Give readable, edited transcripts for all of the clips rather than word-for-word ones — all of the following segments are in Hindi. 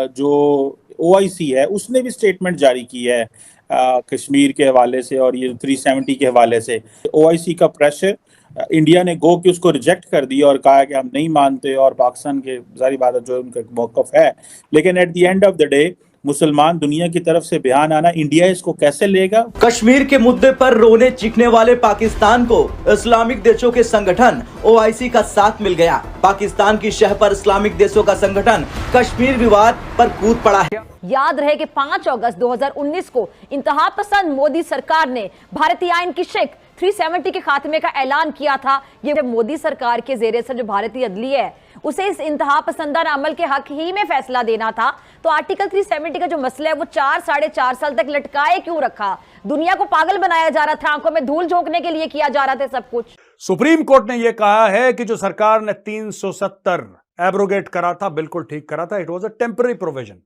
जो OIC है उसने भी स्टेटमेंट जारी की है कश्मीर के हवाले से और ये 370 के हवाले से। OIC का प्रेशर, इंडिया ने गो कि उसको रिजेक्ट कर दिया और कहा कि हम नहीं मानते, और पाकिस्तान के जारी बात जो उनका मौकफ है, लेकिन at the end of the day मुसलमान दुनिया की तरफ से बयान आना, इंडिया इसको कैसे लेगा? कश्मीर के मुद्दे पर रोने चीखने वाले पाकिस्तान को इस्लामिक देशों के संगठन OIC का साथ मिल गया। पाकिस्तान की शह पर इस्लामिक देशों का संगठन कश्मीर विवाद पर कूद पड़ा है। याद रहे कि 5 अगस्त 2019 को इंतहा पसंद मोदी सरकार ने भारतीय आईन की शिक 370 के खात्मे का ऐलान किया था। ये मोदी सरकार के जेर असर जो भारतीय अदलिया है उसे इस इंतहा पसंदाना अमल के हक ही में फैसला देना था, तो आर्टिकल 370 का जो मसला है वो 4-4.5 साल तक लटकाए क्यों रखा? दुनिया को पागल बनाया जा रहा था, आंखों में धूल झोंकने के लिए किया जा रहा था सब कुछ। सुप्रीम कोर्ट ने यह कहा है कि जो सरकार ने 370 एब्रोगेट करा था, बिल्कुल ठीक करा था। It was a temporary provision.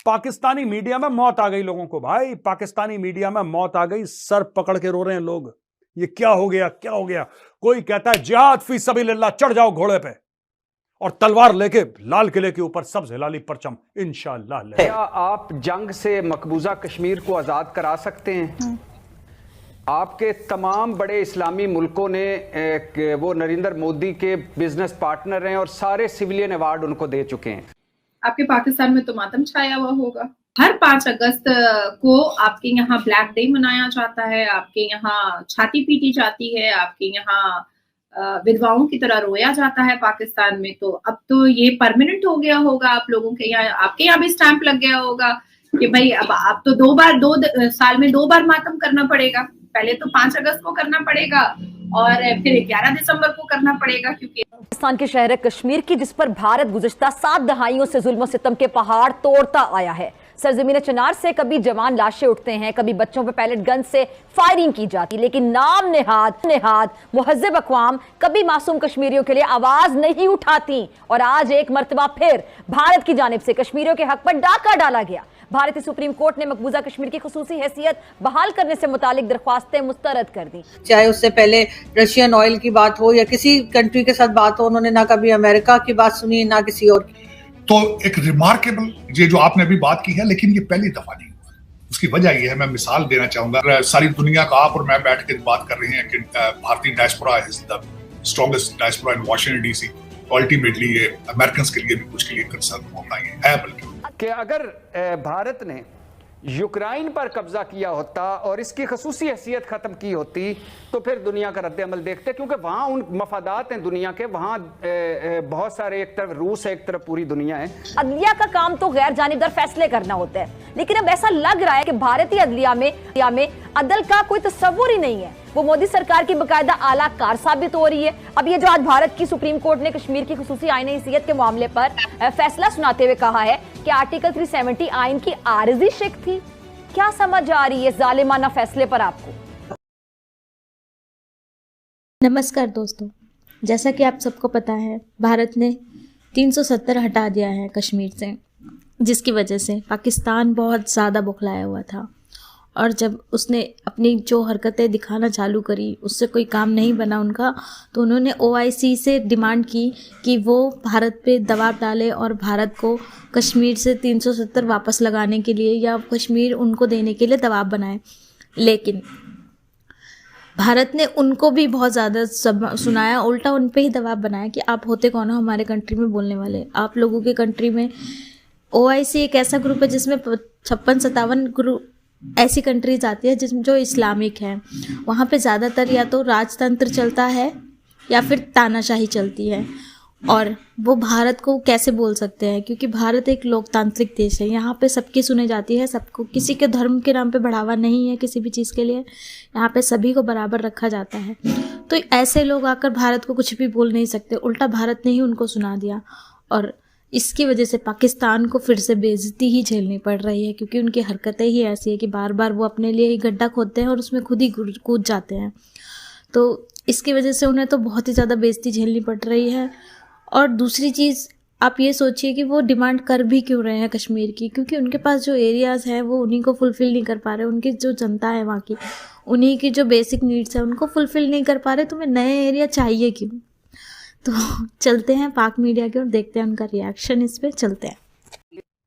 Pakistani media में मौत आ गई लोगों को, भाई पाकिस्तानी मीडिया में मौत आ गई, सर पकड़ के रो रहे हैं लोग, ये क्या हो गया, क्या हो गया। कोई कहता है जिहाद फी सबीलिल्लाह, चढ़ जाओ घोड़े पे और तलवार लेके लाल किले के ऊपर सब्ज हिलाली परचम इंशाअल्लाह। क्या आप जंग से मकबूजा कश्मीर को आजाद करा सकते हैं? आपके तमाम बड़े इस्लामी मुल्कों ने वो नरेंद्र मोदी के बिजनेस पार्टनर हैं और सारे सिविलियन अवार्ड उनको दे चुके हैं। आपके पाकिस्तान में तो मातम छाया हुआ होगा। हर 5 अगस्त को आपके यहाँ ब्लैक डे मनाया जाता है, आपके यहाँ छाती पीटी जाती है, आपके यहाँ विधवाओं की तरह रोया जाता है पाकिस्तान में। तो अब तो ये परमानेंट हो गया होगा आप लोगों के यहाँ, आपके यहाँ भी स्टैंप लग गया होगा कि भाई अब आप तो 2 साल में 2 बार मातम करना पड़ेगा। पहले तो 5 अगस्त को करना पड़ेगा और फिर 11 दिसंबर को करना पड़ेगा, क्योंकि पाकिस्तान के शहर कश्मीर की जिस पर भारत गुज़श्ता 7 दहाइयों से जुल्म सितम के पहाड़ तोड़ता आया है। सरजमीन चिनार से कभी जवान लाशें उठते हैं, कभी बच्चों पर पैलेट गन से फायरिंग की जाती, लेकिन नाम नेहाद मुहज्जब अक़वाम कभी मासूम कश्मीरियों के लिए आवाज नहीं उठाती। और आज एक मर्तबा फिर भारत की जानिब से कश्मीरियों के हक पर डाका डाला गया। भारतीय सुप्रीम कोर्ट ने मकबूजा कश्मीर की खुसूसी हैसियत बहाल करने से मुतालिक दरख्वास्तें मुस्तरद कर दी। चाहे उससे पहले रशियन ऑयल की बात हो या किसी कंट्री के साथ बात हो, उन्होंने ना कभी अमेरिका की बात सुनी ना किसी और की। तो एक रिमार्केबल ये जो आपने अभी बात की है, लेकिन ये पहली दफा नहीं हुआ। उसकी वजह ये है, मैं मिसाल देना चाहूंगा। सारी दुनिया का आप और मैं बैठ के बात कर रहे हैं कि भारतीय diaspora is the strongest diaspora in Washington DC. Ultimately ये अमेरिकन के लिए भी कुछ के लिए कंसर्न होना ही है। बल्कि कि अगर भारत ने यूक्रेन पर कब्जा किया होता और इसकी खसूसी हैसियत खत्म की होती तो फिर दुनिया का रद्द अमल देखते, क्योंकि वहाँ उन मफादात हैं दुनिया के, वहाँ बहुत सारे, एक तरफ रूस है, एक तरफ पूरी दुनिया है। अदलिया का काम तो गैर जानिबदार फैसले करना होता है, लेकिन अब ऐसा लग रहा है कि भारतीय अदलिया में अदल का कोई तस्वुर ही नहीं है। वो मोदी सरकार की बकायदा आला कार साबित हो रही है। अब ये जो आज भारत की सुप्रीम कोर्ट ने कश्मीर की खुसूसी आईनी हैसियत के मामले पर फैसला सुनाते हुए कहा है कि आर्टिकल 370 आइन की आरिजी शिक थी। क्या समझ आ रही है जालिमाना फैसले पर आपको? नमस्कार दोस्तों, जैसा कि आप सबको पता है, भारत ने 370 हटा दिया है कश्मीर से, जिसकी वजह से पाकिस्तान बहुत ज़्यादा बौखलाया हुआ था। और जब उसने अपनी जो हरकतें दिखाना चालू करी, उससे कोई काम नहीं बना उनका, तो उन्होंने OIC से डिमांड की कि वो भारत पे दबाव डाले और भारत को कश्मीर से 370 वापस लगाने के लिए या कश्मीर उनको देने के लिए दबाव बनाए। लेकिन भारत ने उनको भी बहुत ज़्यादा सुनाया, उल्टा उन पे ही दबाव बनाया कि आप होते कौन हो हमारे कंट्री में बोलने वाले। आप लोगों के कंट्री में OIC एक ऐसा ग्रुप है जिसमें 56-57 ग्रुप ऐसी कंट्रीज आती है जिसमें जो इस्लामिक हैं। वहाँ पे ज़्यादातर या तो राजतंत्र चलता है या फिर तानाशाही चलती है। और वो भारत को कैसे बोल सकते हैं, क्योंकि भारत एक लोकतांत्रिक देश है। यहाँ पे सबकी सुने जाती है, सबको, किसी के धर्म के नाम पे बढ़ावा नहीं है किसी भी चीज़ के लिए। यहाँ पे सभी को बराबर रखा जाता है। तो ऐसे लोग आकर भारत को कुछ भी बोल नहीं सकते, उल्टा भारत ने ही उनको सुना दिया। और इसकी वजह से पाकिस्तान को फिर से बेइज्जती ही झेलनी पड़ रही है, क्योंकि उनकी हरकतें ही ऐसी है कि बार बार वो अपने लिए ही गड्ढा खोदते हैं और उसमें खुद ही कूद जाते हैं। तो इसकी वजह से उन्हें तो बहुत ही ज़्यादा बेइज्जती झेलनी पड़ रही है। और दूसरी चीज़, आप ये सोचिए कि वो डिमांड कर भी क्यों रहे हैं कश्मीर की, क्योंकि उनके पास जो एरियाज़ हैं वो उन्हीं को फुलफ़िल नहीं कर पा रहे। उनकी जो जनता है वहाँ की, उन्हीं की जो बेसिक नीड्स है उनको फुलफ़िल नहीं कर पा रहे। तुम्हें नए एरिया चाहिए क्यों? तो चलते हैं पाक मीडिया की और देखते हैं उनका रिएक्शन इस पे। चलते हैं।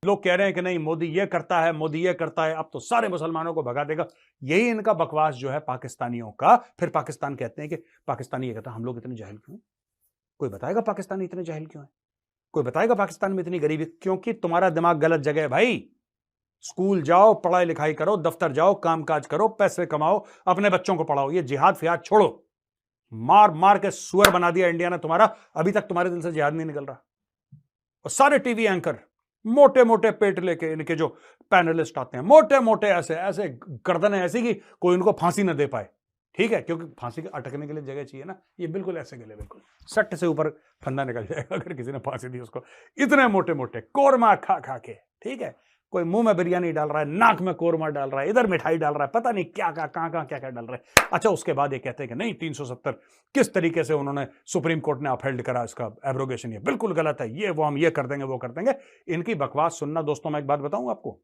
लोग कह रहे हैं कि नहीं मोदी ये करता है, मोदी ये करता है, अब तो सारे मुसलमानों को भगा देगा। यही इनका बकवास जो है पाकिस्तानियों का। फिर पाकिस्तान कहते हैं कि पाकिस्तानी ये कहता है हम लोग इतने जाहिल क्यों हैं? कोई बताएगा पाकिस्तानी इतने जाहिल क्यों है? कोई बताएगा पाकिस्तान में इतनी गरीबी? क्योंकि तुम्हारा दिमाग गलत जगह है भाई। स्कूल जाओ, पढ़ाई लिखाई करो, दफ्तर जाओ, कामकाज करो, पैसे कमाओ, अपने बच्चों को पढ़ाओ। ये जिहाद फिहाद छोड़ो। मार मार के सुअर बना दिया इंडिया ने तुम्हारा, अभी तक तुम्हारे दिल से जिहाद नहीं निकल रहा। और सारे टीवी एंकर मोटे मोटे पेट लेके, इनके जो पैनलिस्ट आते हैं मोटे मोटे, ऐसे ऐसे गर्दनें ऐसी कि कोई उनको फांसी ना दे पाए। ठीक है, क्योंकि फांसी के अटकने के लिए जगह चाहिए ना। ये बिल्कुल ऐसे गले, बिल्कुल सट से ऊपर फंदा निकल जाएगा अगर किसी ने फांसी दी उसको। इतने मोटे मोटे कोरमा खा खा के। ठीक है, कोई मुंह में बिरयानी डाल रहा है, नाक में कोरमा डाल रहा है, इधर मिठाई डाल रहा है, पता नहीं क्या कहां क्या क्या डाल रहा है। अच्छा, उसके बाद ये कहते हैं कि नहीं 370 किस तरीके से उन्होंने सुप्रीम कोर्ट ने अपहेल्ड करा इसका एब्रोगेशन, ये बिल्कुल गलत है, ये वो हम ये कर देंगे वो कर देंगे। इनकी बकवास सुनना दोस्तों। मैं एक बात बताऊं आपको,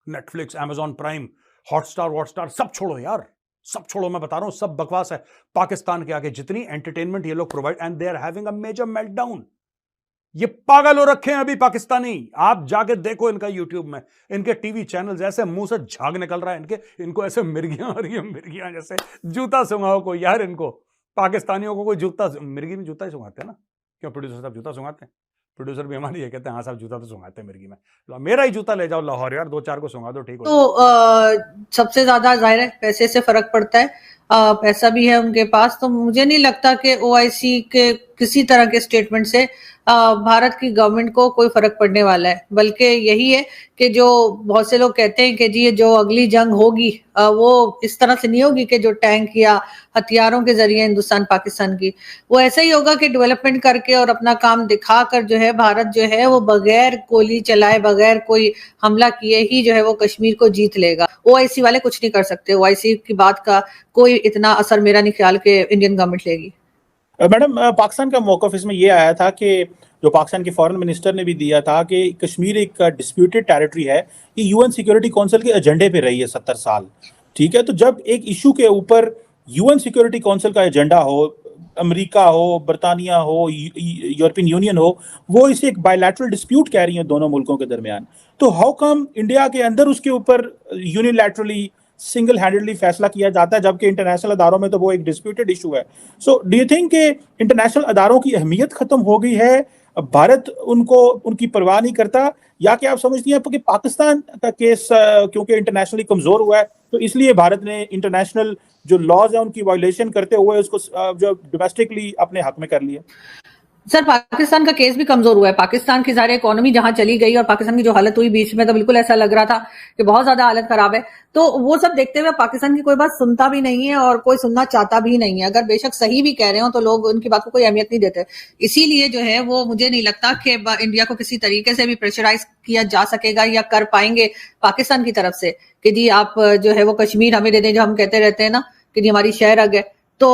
नेटफ्लिक्स, अमेजॉन प्राइम, हॉटस्टार वॉटस्टार सब छोड़ो यार, सब छोड़ो। मैं बता रहा हूं सब बकवास है पाकिस्तान के आगे। जितनी एंटरटेनमेंट ये लोग provide, and they are having a major meltdown. ये पागल हो रखे हैं अभी पाकिस्तानी। आप जाके देखो इनका यूट्यूब में, इनके टीवी चैनल्स, ऐसे मुंह से झाग निकल रहा है इनके, इनको ऐसे मिर्गियां आ रही है, मिर्गियां जैसे। जूता सुंघाओ को यार इनको, पाकिस्तानियों को कोई जूता, मिर्गी में जूता ही सुंघाते हैं ना। क्यों प्रोड्यूसर साहब जूता सुंघाते हैं? प्रोड्यूसर भी हमारे ये कहते हैं हाँ साहब जूता तो सुंघाते हैं मिर्गी में। मेरा ही जूता ले जाओ लाहौर यार, 2-4 को सुंघा दो, ठीक हो। तो सबसे ज्यादा जाहिर है पैसे से फर्क पड़ता है। पैसा भी है उनके पास, तो मुझे नहीं लगता कि ओआईसी के किसी तरह के स्टेटमेंट से भारत की गवर्नमेंट को कोई फर्क पड़ने वाला है। बल्कि यही है कि जो बहुत से लोग कहते हैं कि जी ये जो अगली जंग होगी वो इस तरह से नहीं होगी कि जो टैंक या हथियारों के जरिए हिंदुस्तान पाकिस्तान की, वो ऐसा ही होगा कि डेवलपमेंट करके और अपना काम दिखाकर जो है भारत जो है वो बगैर गोली चलाए, बगैर कोई हमला किए ही जो है वो कश्मीर को जीत लेगा। ओआईसी वाले कुछ नहीं कर सकते। ओआईसी की बात का कोई इतना असर मेरा नहीं ख्याल कि इंडियन गवर्नमेंट लेगी। मैडम, पाकिस्तान का मौकफ इसमें ये आया था कि जो पाकिस्तान के फॉरेन मिनिस्टर ने भी दिया था कि कश्मीर एक डिस्प्यूटेड टेरिटरी है, ये यूएन सिक्योरिटी काउंसिल के एजेंडे पे रही है 70 साल। ठीक है, तो जब एक इशू के ऊपर यूएन सिक्योरिटी काउंसिल का एजेंडा हो, अमेरिका हो, बरतानिया हो, यूरोपियन यूनियन हो, वो इसे एक बायलैटरल डिस्प्यूट कह रही है दोनों मुल्कों के दरमियान, तो हाउ कम इंडिया के अंदर उसके ऊपर यूनिलैटरली सिंगल हैंडेडली फैसला किया जाता है, जबकि इंटरनेशनल अदारों में तो वो एक डिस्प्यूटेड इशू है। सो डू यू थिंक कि इंटरनेशनल अदारों की अहमियत खत्म हो गई है, भारत उनको उनकी परवाह नहीं करता, या कि आप समझती हैं कि पाकिस्तान का केस क्योंकि इंटरनेशनली कमजोर हुआ है तो इसलिए भारत ने इंटरनेशनल जो लॉज है उनकी वायलेशन करते हुए उसको जो डोमेस्टिकली अपने हक में कर लिया? सर, पाकिस्तान का केस भी कमजोर हुआ है। पाकिस्तान की सारी इकोनॉमी जहां चली गई और पाकिस्तान की जो हालत हुई बीच में, तो बिल्कुल ऐसा लग रहा था कि बहुत ज्यादा हालत खराब है। तो वो सब देखते हुए पाकिस्तान की कोई बात सुनता भी नहीं है और कोई सुनना चाहता भी नहीं है। अगर बेशक सही भी कह रहे हो तो लोग उनकी बात को कोई अहमियत नहीं देते। इसीलिए जो है वो मुझे नहीं लगता कि इंडिया को किसी तरीके से भी प्रेशराइज किया जा सकेगा या कर पाएंगे पाकिस्तान की तरफ से कि जी आप जो है वो कश्मीर हमें दे दें, जो हम कहते रहते हैं ना कि जी हमारी शहर अग है। तो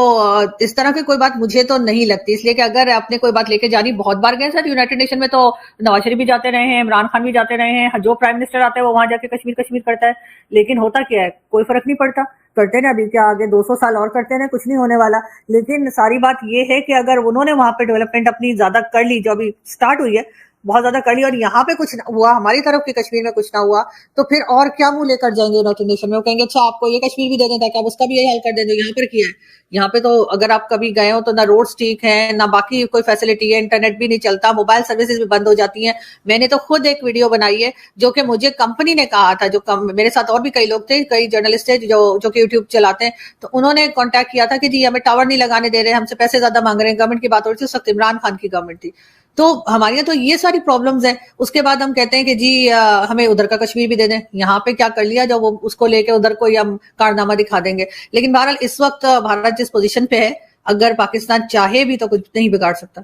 इस तरह की कोई बात मुझे तो नहीं लगती। इसलिए कि अगर आपने कोई बात लेके जानी, बहुत बार गए सर यूनाइटेड नेशन में, तो नवाज शरीफ भी जाते रहे हैं, इमरान खान भी जाते रहे हैं, जो प्राइम मिनिस्टर आता है वो वहां जाके कश्मीर कश्मीर करता है, लेकिन होता क्या है, कोई फर्क नहीं पड़ता। करते ना अभी क्या, आगे 200 साल और करते ना, कुछ नहीं होने वाला। लेकिन सारी बात ये है कि अगर उन्होंने वहां पे डेवलपमेंट अपनी ज्यादा कर ली, जो अभी स्टार्ट हुई है बहुत ज्यादा कर ली, और यहाँ पे कुछ हुआ, हमारी तरफ के कश्मीर में कुछ ना हुआ, तो फिर और क्या मुंह लेकर जाएंगे यूनाइटेड नेशन में? वो कहेंगे अच्छा आपको ये कश्मीर भी दे दें ताकि आप उसका भी यही हल कर दें जो यहाँ पर किया है। यहाँ पे तो अगर आप कभी गए हो तो ना रोड्स ठीक है, ना बाकी कोई फैसिलिटी है, इंटरनेट भी नहीं चलता, मोबाइल सर्विसेज भी बंद हो जाती हैं। मैंने तो खुद एक वीडियो बनाई है जो कि मुझे कंपनी ने कहा था, जो मेरे साथ और भी कई लोग थे, कई जर्नलिस्ट थे जो कि यूट्यूब चलाते हैं, तो उन्होंने कॉन्टैक्ट किया था कि जी हमें टावर नहीं लगाने दे रहे, हमसे पैसे ज्यादा मांग रहे हैं। गवर्नमेंट की बात हो रही थी, उस वक्त इमरान खान की गवर्नमेंट थी। तो हमारे यहाँ तो ये सारी प्रॉब्लम्स हैं। उसके बाद हम कहते हैं कि जी हमें उधर का कश्मीर भी दे दें, यहाँ पे क्या कर लिया जो वो उसको लेके उधर कोई हम कारनामा दिखा देंगे। लेकिन बहरहाल इस वक्त भारत जिस पोजीशन पे है, अगर पाकिस्तान चाहे भी तो कुछ नहीं बिगाड़ सकता।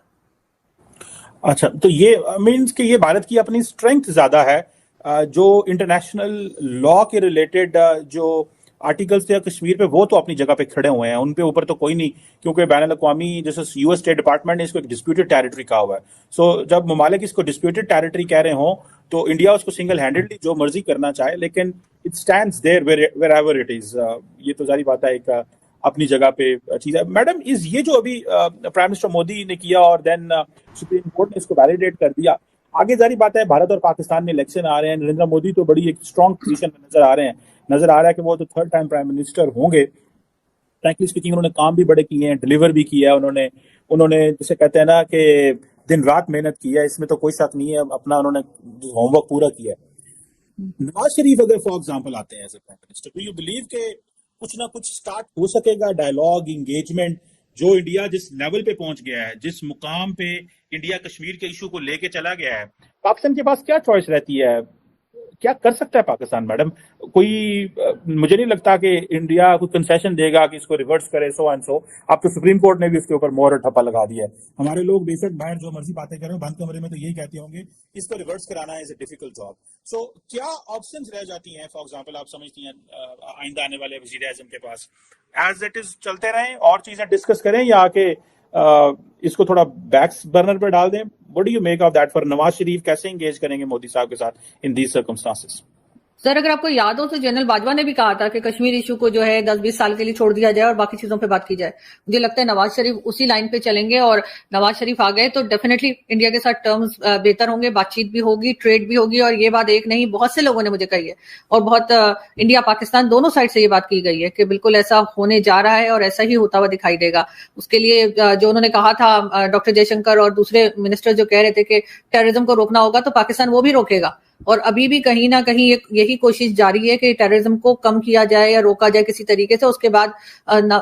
अच्छा, तो ये मीन्स कि ये भारत की अपनी स्ट्रेंथ ज्यादा है, जो इंटरनेशनल लॉ के रिलेटेड जो आर्टिकल्स थे कश्मीर पे, वो तो अपनी जगह पे खड़े हुए हैं, उन पे ऊपर तो कोई नहीं, क्योंकि बैन अल-अक़वामी जैसे यूएस स्टेट डिपार्टमेंट ने इसको एक डिस्प्यूटेड टेरिटरी कहा हुआ है। सो जब ममालिक इसको डिस्प्यूटेड टेरिटरी कह रहे हो तो इंडिया उसको सिंगल हैंडेडली जो मर्जी करना चाहे, लेकिन it stands there wherever it is. ये तो जारी बात है, एक अपनी जगह पे चीज है। मैडम, इस ये जो अभी प्राइम मिनिस्टर मोदी ने किया और देन सुप्रीम कोर्ट ने इसको वैलिडेट कर दिया, आगे जारी बात है, भारत और पाकिस्तान में इलेक्शन आ रहे हैं, नरेंद्र मोदी तो बड़ी एक स्ट्रॉन्ग पोजीशन में नजर आ रहे हैं, नजर आ रहा है कि वो तो 3rd टाइम प्राइम मिनिस्टर होंगे। फ्रैंकली स्पीकिंग उन्होंने काम भी बड़े किए हैं, डिलीवर भी किया है उन्होंने जैसे कहते हैं ना कि दिन रात मेहनत की है, इसमें तो कोई शक नहीं है, अपना उन्होंने होमवर्क पूरा किया है। नवाज शरीफ अगर फॉर एग्जांपल आते हैं as a prime minister, do you believe के कुछ ना कुछ स्टार्ट हो सकेगा डायलॉग, इंगेजमेंट? जो इंडिया जिस लेवल पे पहुंच गया है, जिस मुकाम पे इंडिया कश्मीर के इशू को लेके चला गया है, पाकिस्तान के पास क्या चॉइस रहती है? क्या कर सकता है पाकिस्तान मैडम? मुझे नहीं लगता कि इंडिया कोई कंसेशन देगा कि इसको रिवर्स करे, सो एंड सो। अब तो सुप्रीम कोर्ट ने भी उसके ऊपर मोहर ठप्पा लगा दिया है। हमारे लोग बेशक बाहर जो मर्जी बातें कर रहे हो, बंद कमरे में तो यही कहते होंगे इसको रिवर्स कराना इज ए डिफिकल्ट जॉब। सो क्या ऑप्शंस रह जाती हैं फॉर एग्जांपल, आप समझती हैं आइंदा आने वाले वजीर आजम के पास? एज इट इज चलते रहें और चीजें डिस्कस करें, या आके इसको थोड़ा बैक बर्नर पर डाल दें? What do you make of that for Nawaz Sharif? कैसे एंगेज करेंगे मोदी साहब के साथ इन दीज सर्कमस्टांसेस? सर, अगर आपको याद हो तो जनरल बाजवा ने भी कहा था कि कश्मीर इशू को जो है 10-20 साल के लिए छोड़ दिया जाए और बाकी चीजों पे बात की जाए। मुझे लगता है नवाज शरीफ उसी लाइन पे चलेंगे, और नवाज शरीफ आ गए तो डेफिनेटली इंडिया के साथ टर्म्स बेहतर होंगे, बातचीत भी होगी, ट्रेड भी होगी। और ये बात एक नहीं, बहुत से लोगों ने मुझे कही है, और बहुत इंडिया पाकिस्तान दोनों साइड से ये बात की गई है कि बिल्कुल ऐसा होने जा रहा है और ऐसा ही होता हुआ दिखाई देगा। उसके लिए जो उन्होंने कहा था डॉक्टर जयशंकर और दूसरे मिनिस्टर जो कह रहे थे कि टेररिज्म को रोकना होगा, तो पाकिस्तान वो भी रोकेगा। और अभी भी कहीं ना कहीं यही कोशिश जारी है कि टेररिज्म को कम किया जाए या रोका जाए किसी तरीके से। उसके बाद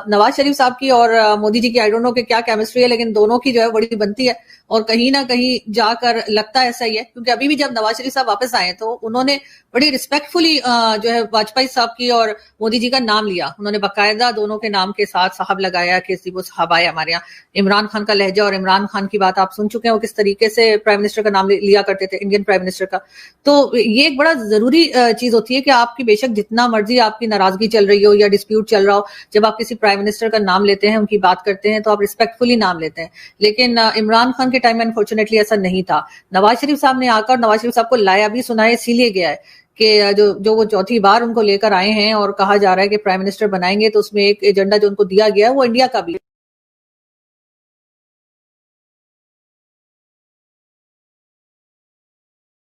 नवाज शरीफ साहब की और मोदी जी की आई डोंट नो कि क्या केमिस्ट्री है, लेकिन दोनों की जो है बड़ी बनती है, और कहीं ना कहीं जाकर लगता है ऐसा ही है। क्योंकि अभी भी जब नवाज शरीफ साहब वापस आए तो उन्होंने बड़ी रिस्पेक्टफुली जो है वाजपेयी साहब की और मोदी जी का नाम लिया। उन्होंने बाकायदा दोनों के नाम के साथ साहब लगाया कि वो साहब आए हमारे यहाँ। इमरान खान का लहजा और इमरान खान की बात आप सुन चुके हैं, वो किस तरीके से प्राइम मिनिस्टर का नाम लिया करते थे, इंडियन प्राइम मिनिस्टर का। तो ये एक बड़ा जरूरी चीज होती है कि आपकी बेशक जितना मर्जी आपकी नाराजगी चल रही हो या डिस्प्यूट चल रहा हो, जब आप किसी प्राइम मिनिस्टर का नाम लेते हैं, उनकी बात करते हैं, तो आप रिस्पेक्टफुली नाम लेते हैं। लेकिन इमरान खान के टाइम में अनफॉर्चुनेटली ऐसा नहीं था। नवाज शरीफ साहब ने आकर नवाज शरीफ साहब को लाया भी सुनाया इसीलिए गया है कि जो वो चौथी बार उनको लेकर आए हैं और कहा जा रहा है कि प्राइम मिनिस्टर बनाएंगे, तो उसमें एक एजेंडा जो उनको दिया गया है वो इंडिया का भी